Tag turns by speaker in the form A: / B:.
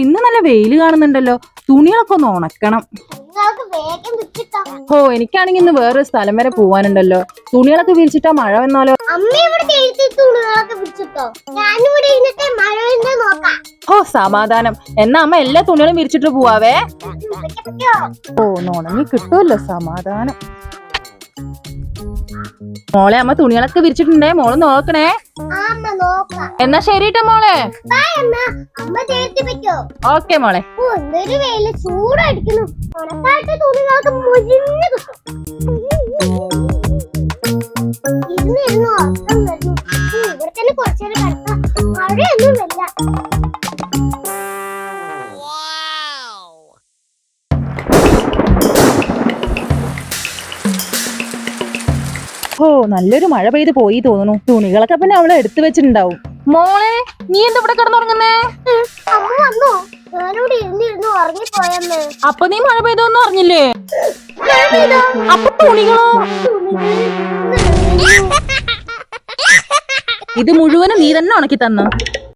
A: ഇന്ന് നല്ല വെയില് കാണുന്നുണ്ടല്ലോ. തുണികളൊക്കെ ഒന്ന് ഉണക്കണം. ഓ എനിക്കാണെങ്കിൽ ഇന്ന് വേറൊരു സ്ഥലം വരെ പോവാനുണ്ടല്ലോ. തുണികളൊക്കെ വിരിച്ചിട്ടാ മഴ വന്നാലോ. ഓ സമാധാനം. എന്നാ അമ്മ എല്ലാ തുണികളും വിരിച്ചിട്ട് പോവാവേ. ഓ ഉണങ്ങി കിട്ടുമല്ലോ, സമാധാനം. മോളെ അമ്മ തുണികളൊക്കെ വിരിച്ചിട്ടുണ്ടേ, മോള് നോക്കണേ. എന്നാ ശരിട്ടോ മോളെ. ഓക്കെ മോളെ. ഓ നല്ലൊരു മഴ പെയ്ത് പോയി തോന്നുന്നു. തുണികളൊക്കെ പിന്നെ അവളെ എടുത്തു വെച്ചിട്ടുണ്ടാവും. മോളെ നീ എന്താ ഇവിടെ കിടന്നുറങ്ങുന്നേ? അപ്പൊ നീ മഴ പെയ്തൊന്നും അറിഞ്ഞില്ലേ? അപ്പൊ തുണികളോ? ഇത് മുഴുവനും നീ തന്നെ ഉണക്കി തന്നു.